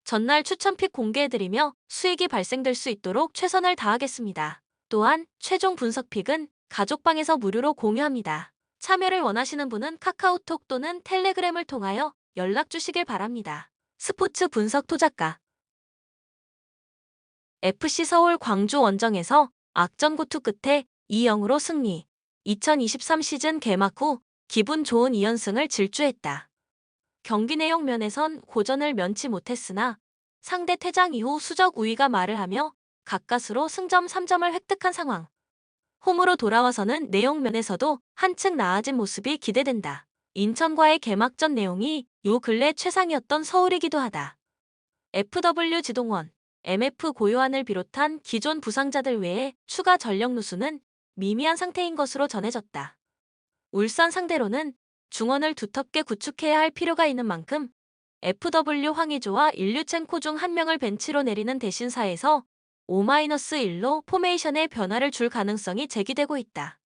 전날 추천픽 공개해드리며 수익이 발생될 수 있도록 최선을 다하겠습니다. 또한 최종 분석픽은 가족방에서 무료로 공유합니다. 참여를 원하시는 분은 카카오톡 또는 텔레그램을 통하여 연락 주시길 바랍니다. 스포츠 분석 토작가 FC 서울 광주 원정에서 악전고투 끝에 2-0으로 승리. 2023 시즌 개막 후 기분 좋은 2연승을 질주했다. 경기 내용 면에선 고전을 면치 못했으나 상대 퇴장 이후 수적 우위가 말을 하며 가까스로 승점 3점을 획득한 상황. 홈으로 돌아와서는 내용 면에서도 한층 나아진 모습이 기대된다. 인천과의 개막전 내용이 요 근래 최상이었던 서울이기도 하다. FW 지동원, MF 고요한을 비롯한 기존 부상자들 외에 추가 전력 누수는 미미한 상태인 것으로 전해졌다. 울산 상대로는 중원을 두텁게 구축해야 할 필요가 있는 만큼 FW 황의조와 일류첸코 중 한 명을 벤치로 내리는 대신사에서 5-1로 포메이션의 변화를 줄 가능성이 제기되고 있다.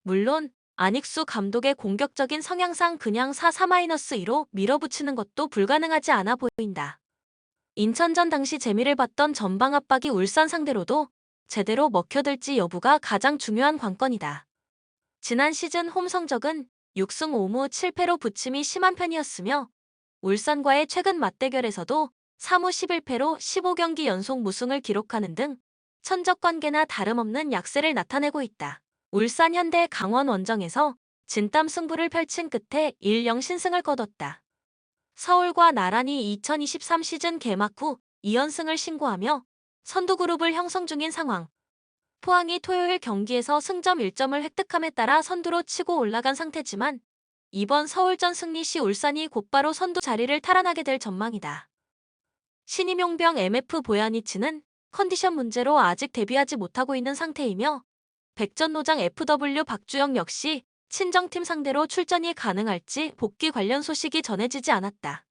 물론 안익수 감독의 공격적인 성향상 그냥 4-4-2로 밀어붙이는 것도 불가능하지 않아 보인다. 인천전 당시 재미를 봤던 전방 압박이 울산 상대로도 제대로 먹혀들지 여부가 가장 중요한 관건이다. 지난 시즌 홈 성적은 6승 5무 7패로 부침이 심한 편이었으며 울산과의 최근 맞대결에서도 3무 11패로 15경기 연속 무승을 기록하는 등 천적 관계나 다름없는 약세를 나타내고 있다. 울산 현대 강원 원정에서 진땀 승부를 펼친 끝에 1-0 신승을 거뒀다. 서울과 나란히 2023 시즌 개막 후 2연승을 신고하며 선두그룹을 형성 중인 상황. 포항이 토요일 경기에서 승점 1점을 획득함에 따라 선두로 치고 올라간 상태지만 이번 서울전 승리 시 울산이 곧바로 선두 자리를 탈환하게 될 전망이다. 신임 용병 MF 보야니치는 컨디션 문제로 아직 데뷔하지 못하고 있는 상태이며 백전노장 FW 박주영 역시 친정팀 상대로 출전이 가능할지 복귀 관련 소식이 전해지지 않았다.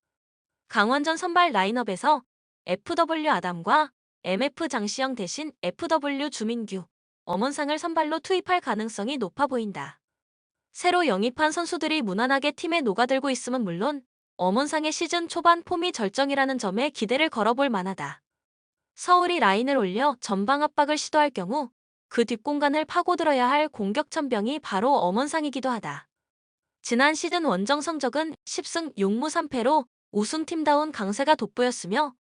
강원전 선발 라인업에서 FW 아담과 MF 장시영 대신 FW 주민규, 엄원상을 선발로 투입할 가능성이 높아 보인다. 새로 영입한 선수들이 무난하게 팀에 녹아들고 있음은 물론 엄원상의 시즌 초반 폼이 절정이라는 점에 기대를 걸어볼 만하다. 서울이 라인을 올려 전방 압박을 시도할 경우 그 뒷공간을 파고들어야 할 공격 천병이 바로 엄원상이기도 하다. 지난 시즌 원정 성적은 10승 6무 3패로 우승팀다운 강세가 돋보였으며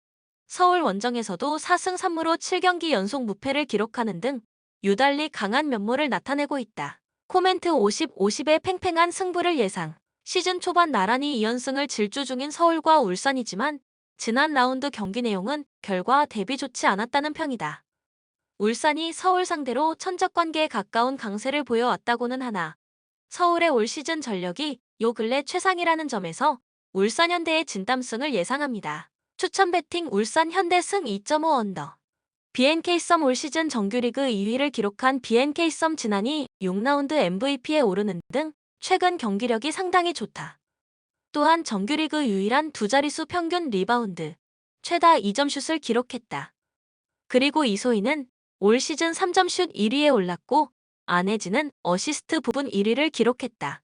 서울 원정에서도 4승 3무로 7경기 연속 무패를 기록하는 등 유달리 강한 면모를 나타내고 있다. 코멘트 50-50의 팽팽한 승부를 예상. 시즌 초반 나란히 2연승을 질주 중인 서울과 울산이지만 지난 라운드 경기 내용은 결과 대비 좋지 않았다는 평이다. 울산이 서울 상대로 천적 관계에 가까운 강세를 보여왔다고는 하나 서울의 올 시즌 전력이 요 근래 최상이라는 점에서 울산 현대의 진땀승을 예상합니다. 추천 배팅 울산 현대 승 2.5 언더. BNK 썸 올 시즌 정규리그 2위를 기록한 BNK 썸 지난이 6라운드 MVP에 오르는 등 최근 경기력이 상당히 좋다. 또한 정규리그 유일한 두 자릿수 평균 리바운드, 최다 2점 슛을 기록했다. 그리고 이소희는 올 시즌 3점 슛 1위에 올랐고 안혜진은 어시스트 부분 1위를 기록했다.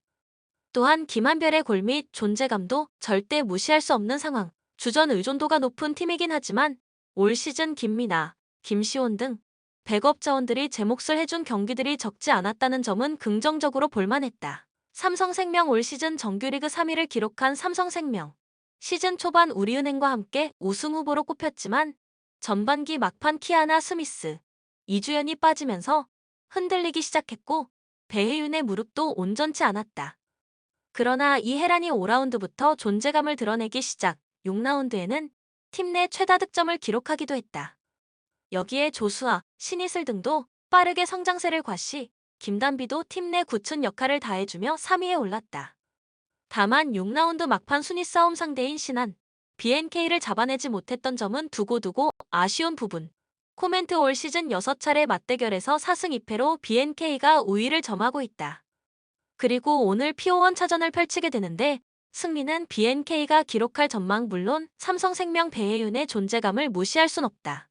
또한 김한별의 골 및 존재감도 절대 무시할 수 없는 상황. 주전 의존도가 높은 팀이긴 하지만 올 시즌 김미나, 김시온 등 백업 자원들이 제 몫을 해준 경기들이 적지 않았다는 점은 긍정적으로 볼만했다. 삼성생명 올 시즌 정규리그 3위를 기록한 삼성생명. 시즌 초반 우리은행과 함께 우승 후보로 꼽혔지만 전반기 막판 키아나 스미스, 이주연이 빠지면서 흔들리기 시작했고 배혜윤의 무릎도 온전치 않았다. 그러나 이해란이 5라운드부터 존재감을 드러내기 시작, 6라운드에는 팀 내 최다 득점을 기록하기도 했다. 여기에 조수아, 신이슬 등도 빠르게 성장세를 과시, 김단비도 팀 내 굳은 역할을 다해주며 3위에 올랐다. 다만 6라운드 막판 순위 싸움 상대인 신한, BNK를 잡아내지 못했던 점은 두고두고 아쉬운 부분. 코멘트 올 시즌 6차례 맞대결에서 4승 2패로 BNK가 우위를 점하고 있다. 그리고 오늘 P5원차전을 펼치게 되는데 승리는 BNK가 기록할 전망 물론 삼성생명 배혜윤의 존재감을 무시할 순 없다.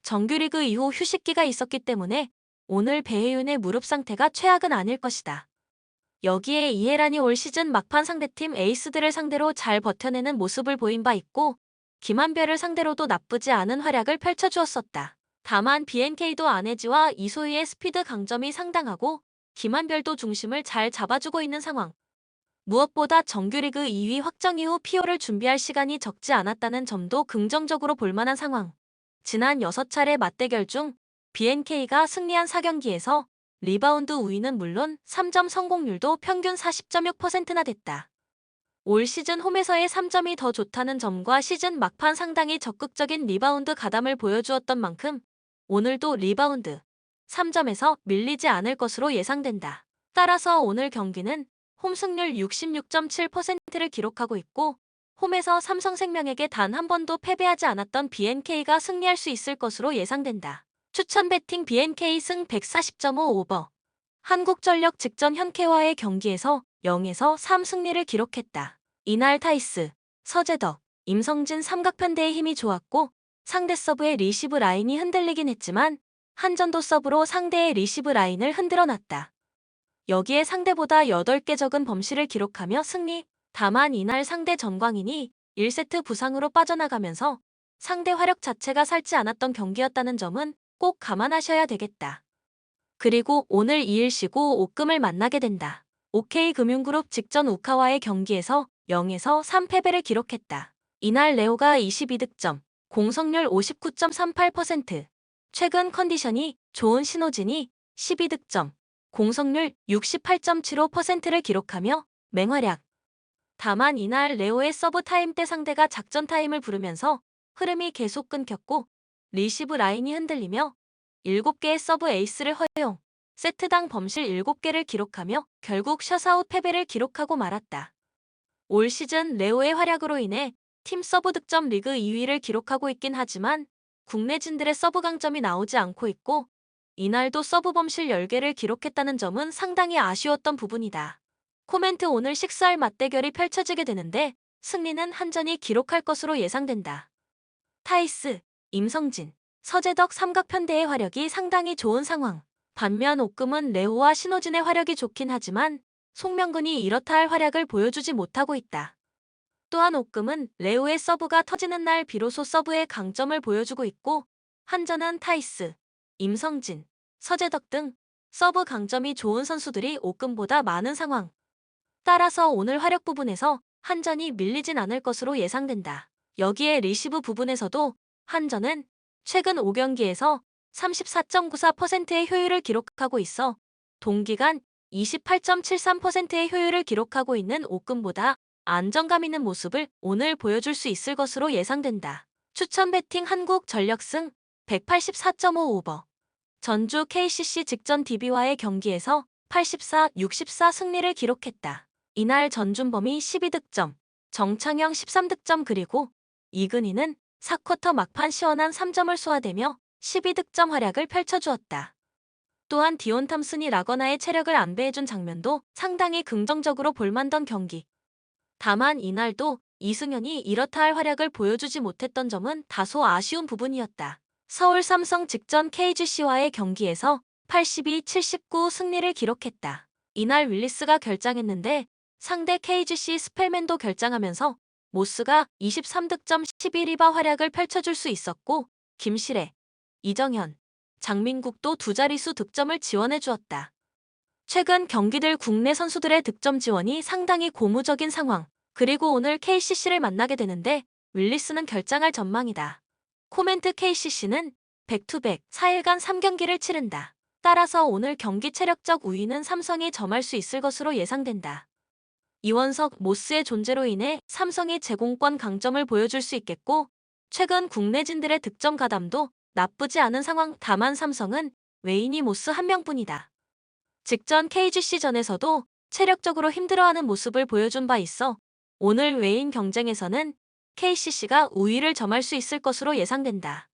정규리그 이후 휴식기가 있었기 때문에 오늘 배혜윤의 무릎 상태가 최악은 아닐 것이다. 여기에 이해란이 올 시즌 막판 상대팀 에이스들을 상대로 잘 버텨내는 모습을 보인 바 있고 김한별을 상대로도 나쁘지 않은 활약을 펼쳐주었었다. 다만 BNK도 안혜지와 이소희의 스피드 강점이 상당하고 김한별도 중심을 잘 잡아주고 있는 상황. 무엇보다 정규리그 2위 확정 이후 피오를 준비할 시간이 적지 않았다는 점도 긍정적으로 볼만한 상황. 지난 6차례 맞대결 중 BNK가 승리한 4경기에서 리바운드 우위는 물론 3점 성공률도 평균 40.6%나 됐다. 올 시즌 홈에서의 3점이 더 좋다는 점과 시즌 막판 상당히 적극적인 리바운드 가담을 보여주었던 만큼 오늘도 리바운드 3점에서 밀리지 않을 것으로 예상된다. 따라서 오늘 경기는 홈 승률 66.7%를 기록하고 있고 홈에서 삼성생명에게 단 한 번도 패배하지 않았던 BNK가 승리할 수 있을 것으로 예상된다. 추천 배팅 BNK 승 140.5 오버. 한국전력 직전 현캐와의 경기에서 0에서 3 승리를 기록했다. 이날 타이스, 서재덕, 임성진 삼각편대의 힘이 좋았고 상대 서브의 리시브 라인이 흔들리긴 했지만 한전도 서브로 상대의 리시브 라인을 흔들어놨다. 여기에 상대보다 8개 적은 범실을 기록하며 승리. 다만 이날 상대 전광인이 1세트 부상으로 빠져나가면서 상대 화력 자체가 살지 않았던 경기였다는 점은 꼭 감안하셔야 되겠다. 그리고 오늘 2일 쉬고 옥금을 만나게 된다. OK금융그룹 직전 우카와의 경기에서 0에서 3패배를 기록했다. 이날 레오가 22득점, 공성률 59.38%, 최근 컨디션이 좋은 신호진이 12득점, 공성률 68.75%를 기록하며 맹활약. 다만 이날 레오의 서브 타임 때 상대가 작전 타임을 부르면서 흐름이 계속 끊겼고 리시브 라인이 흔들리며 7개의 서브 에이스를 허용, 세트당 범실 7개를 기록하며 결국 셧아웃 패배를 기록하고 말았다. 올 시즌 레오의 활약으로 인해 팀 서브 득점 리그 2위를 기록하고 있긴 하지만 국내진들의 서브 강점이 나오지 않고 있고 이날도 서브 범실 10개를 기록했다는 점은 상당히 아쉬웠던 부분이다. 코멘트 오늘 식스알 맞대결이 펼쳐지게 되는데 승리는 한전이 기록할 것으로 예상된다. 타이스, 임성진, 서재덕 삼각편대의 화력이 상당히 좋은 상황. 반면 옥금은 레오와 신호진의 화력이 좋긴 하지만 송명근이 이렇다 할 활약을 보여주지 못하고 있다. 또한 옥금은 레오의 서브가 터지는 날 비로소 서브의 강점을 보여주고 있고 한전은 타이스, 임성진, 서재덕 등 서브 강점이 좋은 선수들이 옥금보다 많은 상황. 따라서 오늘 화력 부분에서 한전이 밀리진 않을 것으로 예상된다. 여기에 리시브 부분에서도 한전은 최근 5경기에서 34.94%의 효율을 기록하고 있어 동기간 28.73%의 효율을 기록하고 있는 옥금보다 안정감 있는 모습을 오늘 보여줄 수 있을 것으로 예상된다. 추천 배팅 한국전력 승 184.5 오버. 전주 KCC 직전 DB와의 경기에서 84-64 승리를 기록했다. 이날 전준범이 12득점, 정창영 13득점 그리고 이근희는 4쿼터 막판 시원한 3점을 쏘아대며 12득점 활약을 펼쳐주었다. 또한 디온 탐슨이 라거나의 체력을 안배해준 장면도 상당히 긍정적으로 볼만던 경기. 다만 이날도 이승현이 이렇다 할 활약을 보여주지 못했던 점은 다소 아쉬운 부분이었다. 서울 삼성 직전 KGC와의 경기에서 82-79 승리를 기록했다. 이날 윌리스가 결장했는데 상대 KGC 스펠맨도 결장하면서 모스가 23득점 11리바 활약을 펼쳐줄 수 있었고 김시래, 이정현, 장민국도 두 자릿수 득점을 지원해 주었다. 최근 경기들 국내 선수들의 득점 지원이 상당히 고무적인 상황. 그리고 오늘 KCC를 만나게 되는데 윌리스는 결장할 전망이다. 코멘트 KCC는 백투백 4일간 3경기를 치른다. 따라서 오늘 경기 체력적 우위는 삼성이 점할 수 있을 것으로 예상된다. 이원석, 모스의 존재로 인해 삼성이 제공권 강점을 보여줄 수 있겠고 최근 국내진들의 득점 가담도 나쁘지 않은 상황. 다만 삼성은 웨이니 모스 한 명뿐이다. 직전 KGC전에서도 체력적으로 힘들어하는 모습을 보여준 바 있어 오늘 웨인 경쟁에서는 KCC가 우위를 점할 수 있을 것으로 예상된다.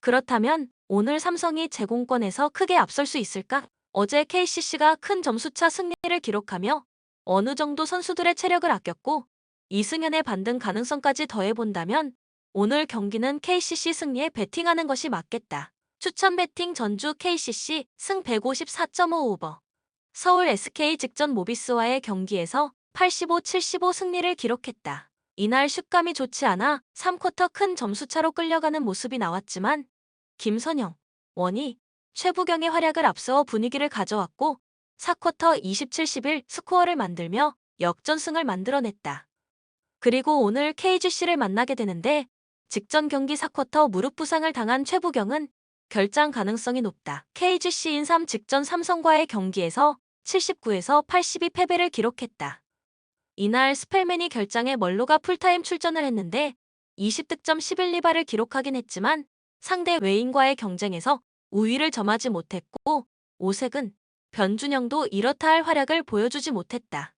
그렇다면 오늘 삼성이 제공권에서 크게 앞설 수 있을까? 어제 KCC가 큰 점수차 승리를 기록하며 어느 정도 선수들의 체력을 아꼈고 이승현의 반등 가능성까지 더해본다면 오늘 경기는 KCC 승리에 베팅하는 것이 맞겠다. 추천 배팅 전주 KCC 승 154.5 오버. 서울 SK 직전 모비스와의 경기에서 85-75 승리를 기록했다. 이날 슛감이 좋지 않아 3쿼터 큰 점수차로 끌려가는 모습이 나왔지만 김선영, 원희, 최부경의 활약을 앞세워 분위기를 가져왔고 4쿼터 27-11 스코어를 만들며 역전승을 만들어냈다. 그리고 오늘 KGC를 만나게 되는데 직전 경기 4쿼터 무릎 부상을 당한 최부경은 결장 가능성이 높다. KGC 인삼 직전 삼성과의 경기에서 79에서 82 패배를 기록했다. 이날 스펠맨이 결장에 멀로가 풀타임 출전을 했는데 20득점 11리바를 기록하긴 했지만 상대 외인과의 경쟁에서 우위를 점하지 못했고 오색은 변준영도 이렇다 할 활약을 보여주지 못했다.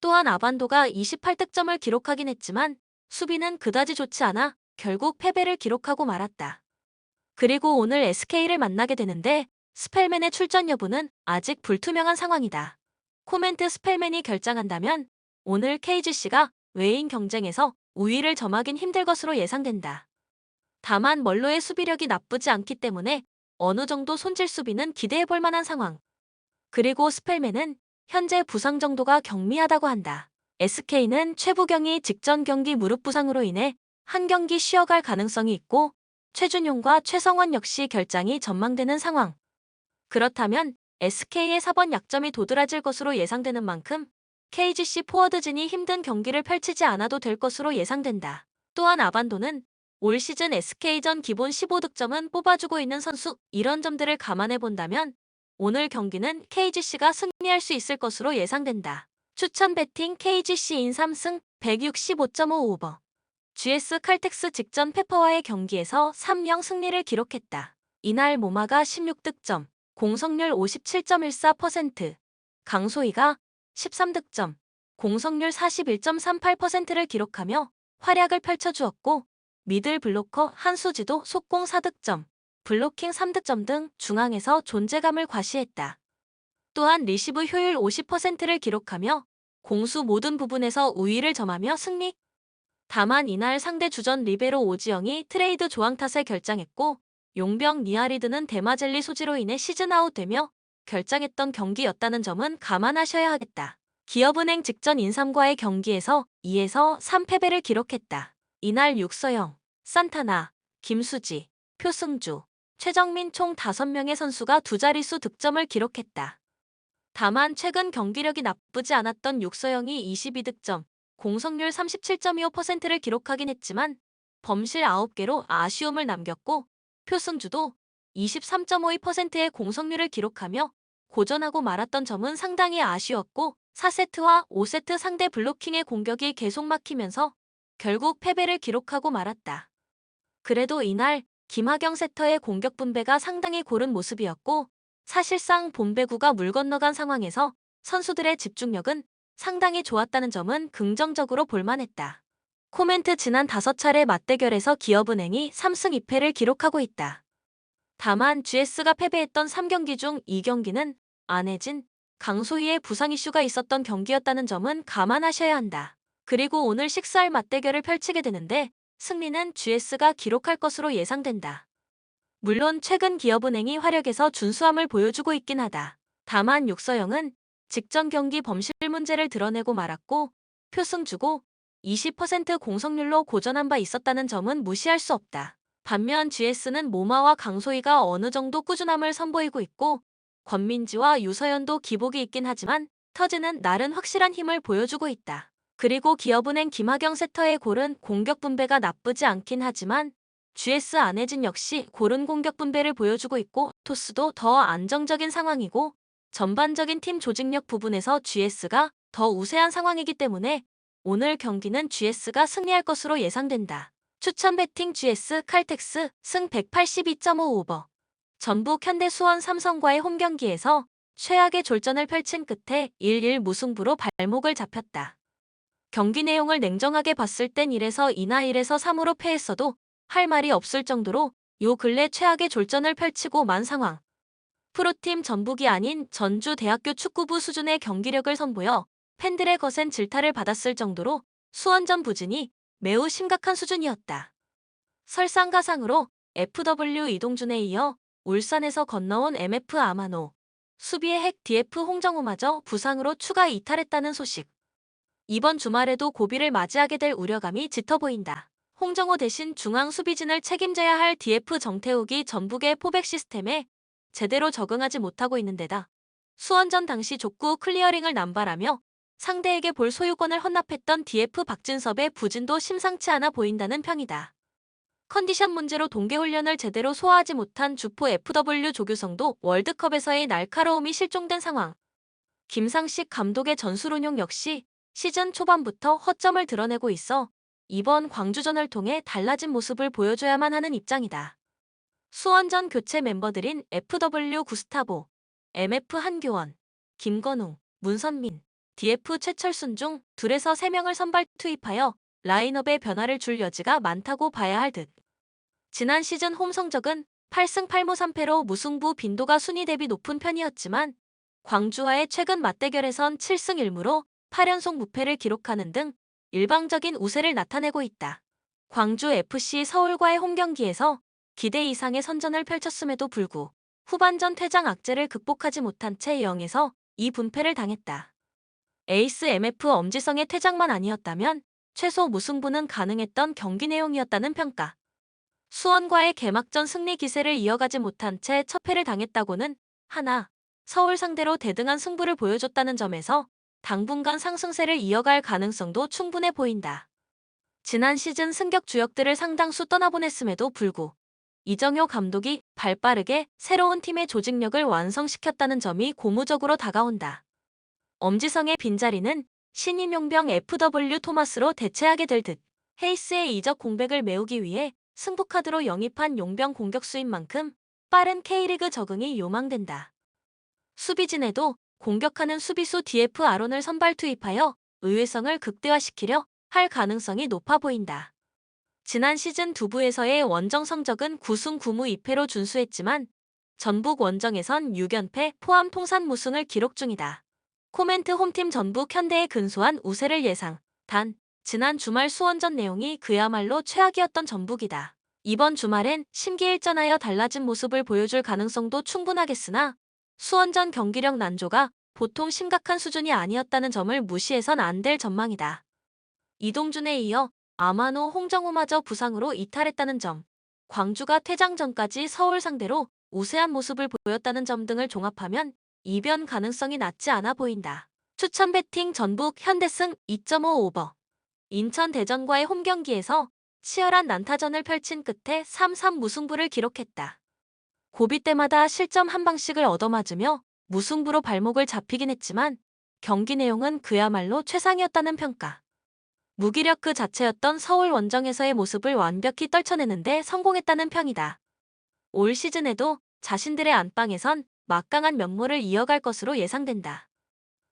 또한 아반도가 28득점을 기록하긴 했지만 수비는 그다지 좋지 않아 결국 패배를 기록하고 말았다. 그리고 오늘 SK를 만나게 되는데 스펠맨의 출전 여부는 아직 불투명한 상황이다. 코멘트 스펠맨이 결장한다면 오늘 KGC가 외인 경쟁에서 우위를 점하긴 힘들 것으로 예상된다. 다만 멀로의 수비력이 나쁘지 않기 때문에 어느 정도 손질 수비는 기대해볼 만한 상황. 그리고 스펠맨은 현재 부상 정도가 경미하다고 한다. SK는 최부경이 직전 경기 무릎 부상으로 인해 한 경기 쉬어갈 가능성이 있고 최준용과 최성원 역시 결장이 전망되는 상황. 그렇다면 SK의 4번 약점이 도드라질 것으로 예상되는 만큼 KGC 포워드진이 힘든 경기를 펼치지 않아도 될 것으로 예상된다. 또한 아반도는 올 시즌 SK전 기본 15득점은 뽑아주고 있는 선수, 이런 점들을 감안해 본다면 오늘 경기는 KGC가 승리할 수 있을 것으로 예상된다. 추천 배팅 KGC 인 3승 165.5 오버. GS 칼텍스 직전 페퍼와의 경기에서 3-0 승리를 기록했다. 이날 모마가 16득점, 공성률 57.14%, 강소희가 13득점, 공성률 41.38%를 기록하며 활약을 펼쳐주었고 미들 블로커 한수지도 속공 4득점, 블로킹 3득점 등 중앙에서 존재감을 과시했다. 또한 리시브 효율 50%를 기록하며 공수 모든 부분에서 우위를 점하며 승리. 다만 이날 상대 주전 리베로 오지영이 트레이드 조항 탓에 결장했고 용병 니아리드는 대마젤리 소지로 인해 시즌 아웃되며 결장했던 경기였다는 점은 감안하셔야 하겠다. 기업은행 직전 인삼과의 경기에서 2에서 3패배를 기록했다. 이날 육서영, 산타나, 김수지, 표승주, 최정민 총 5명의 선수가 두 자릿수 득점을 기록했다. 다만 최근 경기력이 나쁘지 않았던 육서영이 22득점, 공성률 37.25%를 기록하긴 했지만 범실 9개로 아쉬움을 남겼고 표승주도 23.52%의 공성률을 기록하며 고전하고 말았던 점은 상당히 아쉬웠고 4세트와 5세트 상대 블로킹의 공격이 계속 막히면서 결국 패배를 기록하고 말았다. 그래도 이날 김하경 세터의 공격 분배가 상당히 고른 모습이었고 사실상 본배구가 물 건너간 상황에서 선수들의 집중력은 상당히 좋았다는 점은 긍정적으로 볼만했다. 코멘트 지난 5차례 맞대결에서 기업은행이 3승 2패를 기록하고 있다. 다만 GS가 패배했던 3경기 중 2경기는 안혜진, 강소희의 부상 이슈가 있었던 경기였다는 점은 감안하셔야 한다. 그리고 오늘 식스알 맞대결을 펼치게 되는데 승리는 GS가 기록할 것으로 예상된다. 물론 최근 기업은행이 화력에서 준수함을 보여주고 있긴 하다. 다만 육서영은 직전 경기 범실 문제를 드러내고 말았고 표승주고 20% 공성률로 고전한 바 있었다는 점은 무시할 수 없다. 반면 GS는 모마와 강소희가 어느 정도 꾸준함을 선보이고 있고 권민지와 유서연도 기복이 있긴 하지만 터지는 날은 확실한 힘을 보여주고 있다. 그리고 기업은행 김하경 세터의 고른 공격 분배가 나쁘지 않긴 하지만 GS 안혜진 역시 고른 공격 분배를 보여주고 있고 토스도 더 안정적인 상황이고 전반적인 팀 조직력 부분에서 GS가 더 우세한 상황이기 때문에 오늘 경기는 GS가 승리할 것으로 예상된다. 추천 배팅 GS 칼텍스 승 182.5 오버. 전북 현대 수원 삼성과의 홈경기에서 최악의 졸전을 펼친 끝에 1-1 무승부로 발목을 잡혔다. 경기 내용을 냉정하게 봤을 땐 1에서 2나 1에서 3으로 패했어도 할 말이 없을 정도로 요 근래 최악의 졸전을 펼치고 만 상황. 프로팀 전북이 아닌 전주대학교 축구부 수준의 경기력을 선보여 팬들의 거센 질타를 받았을 정도로 수원전 부진이 매우 심각한 수준이었다. 설상가상으로 FW 이동준에 이어 울산에서 건너온 MF 아마노, 수비의 핵 DF 홍정호마저 부상으로 추가 이탈했다는 소식. 이번 주말에도 고비를 맞이하게 될 우려감이 짙어 보인다. 홍정호 대신 중앙 수비진을 책임져야 할 DF 정태욱이 전북의 포백 시스템에 제대로 적응하지 못하고 있는 데다 수원전 당시 족구 클리어링을 남발하며 상대에게 볼 소유권을 헌납했던 DF 박진섭의 부진도 심상치 않아 보인다는 평이다. 컨디션 문제로 동계훈련을 제대로 소화하지 못한 주포 FW 조규성도 월드컵에서의 날카로움이 실종된 상황. 김상식 감독의 전술 운용 역시 시즌 초반부터 허점을 드러내고 있어 이번 광주전을 통해 달라진 모습을 보여줘야만 하는 입장이다. 수원전 교체 멤버들인 FW 구스타보, MF 한교원, 김건웅, 문선민, DF 최철순 중 둘에서 3명을 선발 투입하여 라인업에 변화를 줄 여지가 많다고 봐야 할 듯. 지난 시즌 홈 성적은 8승 8무 3패로 무승부 빈도가 순위 대비 높은 편이었지만 광주와의 최근 맞대결에선 7승 1무로 8연속 무패를 기록하는 등 일방적인 우세를 나타내고 있다. 광주 FC 서울과의 홈경기에서 기대 이상의 선전을 펼쳤음에도 불구 후반전 퇴장 악재를 극복하지 못한 채 0에서 2분패를 당했다. 에이스 MF 엄지성의 퇴장만 아니었다면 최소 무승부는 가능했던 경기 내용이었다는 평가. 수원과의 개막전 승리 기세를 이어가지 못한 채 첫 패를 당했다고는 하나 서울 상대로 대등한 승부를 보여줬다는 점에서 당분간 상승세를 이어갈 가능성도 충분해 보인다. 지난 시즌 승격 주역들을 상당수 떠나보냈음에도 불구 이정효 감독이 발빠르게 새로운 팀의 조직력을 완성시켰다는 점이 고무적으로 다가온다. 엄지성의 빈자리는 신임 용병 FW 토마스로 대체하게 될 듯. 헤이스의 이적 공백을 메우기 위해 승부카드로 영입한 용병 공격수인 만큼 빠른 K리그 적응이 요망된다. 수비진에도 공격하는 수비수 DF 아론을 선발 투입하여 의외성을 극대화시키려 할 가능성이 높아 보인다. 지난 시즌 두부에서의 원정 성적은 9승 9무 2패로 준수했지만 전북 원정에선 6연패 포함 통산 무승을 기록 중이다. 코멘트 홈팀 전북 현대의 근소한 우세를 예상. 단, 지난 주말 수원전 내용이 그야말로 최악이었던 전북이다. 이번 주말엔 심기일전하여 달라진 모습을 보여줄 가능성도 충분하겠으나 수원전 경기력 난조가 보통 심각한 수준이 아니었다는 점을 무시해선 안 될 전망이다. 이동준에 이어 아마노 홍정호마저 부상으로 이탈했다는 점, 광주가 퇴장 전까지 서울 상대로 우세한 모습을 보였다는 점 등을 종합하면 이변 가능성이 낮지 않아 보인다. 추천 배팅 전북 현대승 2.5 오버. 인천 대전과의 홈경기에서 치열한 난타전을 펼친 끝에 3-3 무승부를 기록했다. 고비 때마다 실점 한 방씩을 얻어맞으며 무승부로 발목을 잡히긴 했지만 경기 내용은 그야말로 최상이었다는 평가. 무기력 그 자체였던 서울 원정에서의 모습을 완벽히 떨쳐내는데 성공했다는 평이다. 올 시즌에도 자신들의 안방에선 막강한 면모를 이어갈 것으로 예상된다.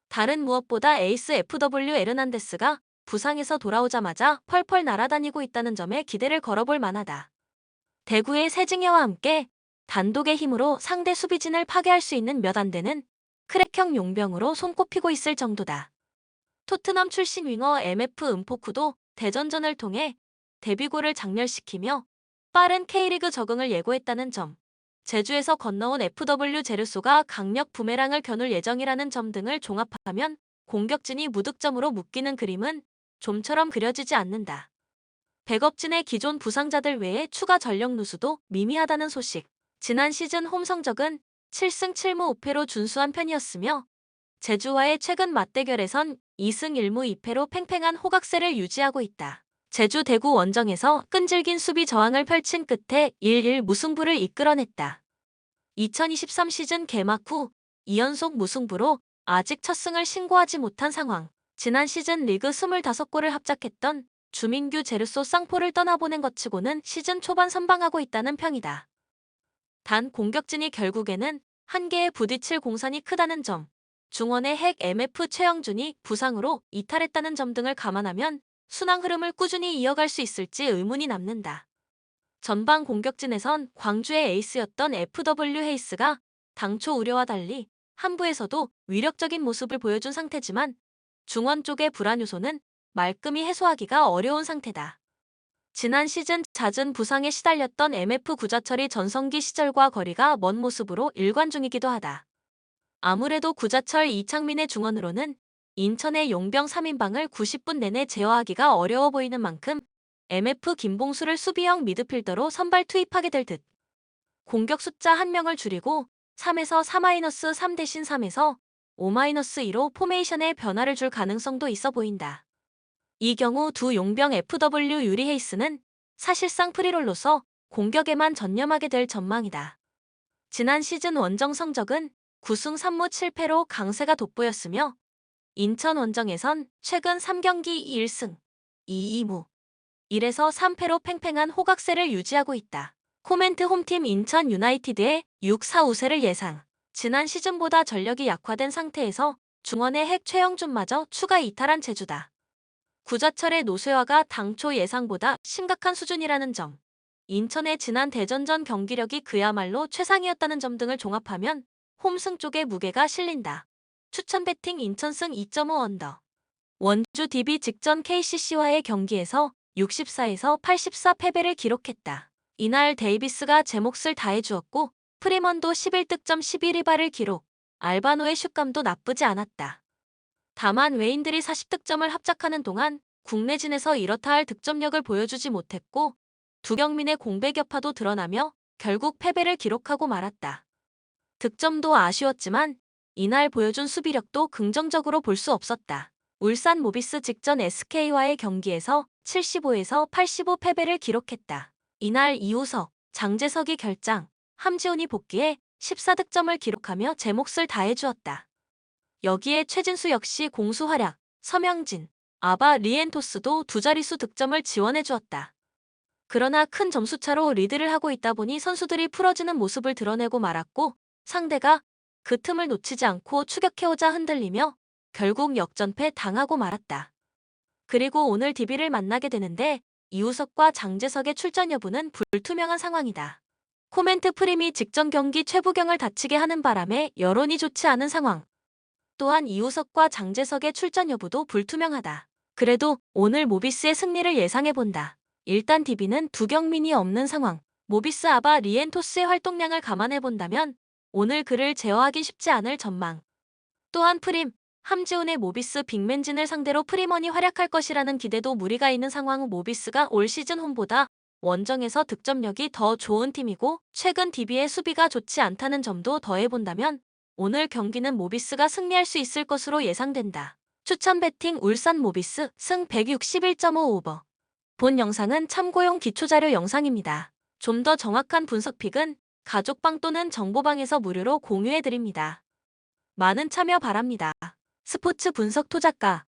다른 무엇보다 에이스 FW 에르난데스가 부상에서 돌아오자마자 펄펄 날아다니고 있다는 점에 기대를 걸어볼 만하다. 대구의 세징야와 함께 단독의 힘으로 상대 수비진을 파괴할 수 있는 몇 안 되는 크랙형 용병으로 손꼽히고 있을 정도다. 토트넘 출신 윙어 MF 은포쿠도 대전전을 통해 데뷔골을 장렬시키며 빠른 K리그 적응을 예고했다는 점, 제주에서 건너온 FW 제르소가 강력 부메랑을 겨눌 예정이라는 점 등을 종합하면 공격진이 무득점으로 묶이는 그림은 좀처럼 그려지지 않는다. 백업진의 기존 부상자들 외에 추가 전력 누수도 미미하다는 소식. 지난 시즌 홈 성적은 7승 7무 5패로 준수한 편이었으며 제주와의 최근 맞대결에선 2승 1무 2패로 팽팽한 호각세를 유지하고 있다. 제주 대구 원정에서 끈질긴 수비 저항을 펼친 끝에 1-1 무승부를 이끌어냈다. 2023 시즌 개막 후 2연속 무승부로 아직 첫 승을 신고하지 못한 상황. 지난 시즌 리그 25골을 합작했던 주민규 제르소 쌍포를 떠나보낸 것 치고는 시즌 초반 선방하고 있다는 평이다. 단 공격진이 결국에는 한계에 부딪힐 공산이 크다는 점, 중원의 핵 MF 최영준이 부상으로 이탈했다는 점 등을 감안하면 순항 흐름을 꾸준히 이어갈 수 있을지 의문이 남는다. 전방 공격진에선 광주의 에이스였던 FW 헤이스가 당초 우려와 달리 한부에서도 위력적인 모습을 보여준 상태지만 중원 쪽의 불안 요소는 말끔히 해소하기가 어려운 상태다. 지난 시즌 잦은 부상에 시달렸던 MF 구자철이 전성기 시절과 거리가 먼 모습으로 일관 중이기도 하다. 아무래도 구자철 이창민의 중원으로는 인천의 용병 3인방을 90분 내내 제어하기가 어려워 보이는 만큼 MF 김봉수를 수비형 미드필더로 선발 투입하게 될 듯. 공격 숫자 1명을 줄이고 3에서 4-3 대신 3에서 5-2로 포메이션에 변화를 줄 가능성도 있어 보인다. 이 경우 두 용병 FW 유리 헤이스는 사실상 프리롤로서 공격에만 전념하게 될 전망이다. 지난 시즌 원정 성적은 9승 3무 7패로 강세가 돋보였으며 인천 원정에선 최근 3경기 1승 2무 1에서 3패로 팽팽한 호각세를 유지하고 있다. 코멘트 홈팀 인천 유나이티드의 6-4 우세를 예상. 지난 시즌보다 전력이 약화된 상태에서 중원의 핵 최영준마저 추가 이탈한 제주다. 구자철의 노쇠화가 당초 예상보다 심각한 수준이라는 점, 인천의 지난 대전전 경기력이 그야말로 최상이었다는 점 등을 종합하면 홈승 쪽에 무게가 실린다. 추천 배팅 인천승 2.5 언더. 원주 DB 직전 KCC와의 경기에서 64에서 84 패배를 기록했다. 이날 데이비스가 제 몫을 다해주었고 프리먼도 11득점 11리바를 기록. 알바노의 슛감도 나쁘지 않았다. 다만 외인들이 40득점을 합작하는 동안 국내진에서 이렇다 할 득점력을 보여주지 못했고 두경민의 공백 여파도 드러나며 결국 패배를 기록하고 말았다. 득점도 아쉬웠지만 이날 보여준 수비력도 긍정적으로 볼 수 없었다. 울산 모비스 직전 SK와의 경기에서 75에서 85 패배를 기록했다. 이날 이우석, 장재석이 결장, 함지훈이 복귀해 14득점을 기록하며 제 몫을 다해주었다. 여기에 최진수 역시 공수 활약, 서명진, 아바 리엔토스도 두 자릿수 득점을 지원해주었다. 그러나 큰 점수차로 리드를 하고 있다 보니 선수들이 풀어지는 모습을 드러내고 말았고 상대가 그 틈을 놓치지 않고 추격해오자 흔들리며 결국 역전패 당하고 말았다. 그리고 오늘 DB를 만나게 되는데 이우석과 장재석의 출전 여부는 불투명한 상황이다. 코멘트 프림이 직전 경기 최부경을 다치게 하는 바람에 여론이 좋지 않은 상황. 또한 이우석과 장재석의 출전 여부도 불투명하다. 그래도 오늘 모비스의 승리를 예상해본다. 일단 DB는 두경민이 없는 상황. 모비스 아바 리엔토스의 활동량을 감안해본다면 오늘 그를 제어하기 쉽지 않을 전망. 또한 프림, 함지훈의 모비스 빅맨진을 상대로 프리먼이 활약할 것이라는 기대도 무리가 있는 상황. 모비스가 올 시즌 홈보다 원정에서 득점력이 더 좋은 팀이고 최근 DB의 수비가 좋지 않다는 점도 더해본다면 오늘 경기는 모비스가 승리할 수 있을 것으로 예상된다. 추천 배팅 울산 모비스 승 161.5 오버. 본 영상은 참고용 기초자료 영상입니다. 좀 더 정확한 분석 픽은 가족방 또는 정보방에서 무료로 공유해드립니다. 많은 참여 바랍니다. 스포츠 분석 토작가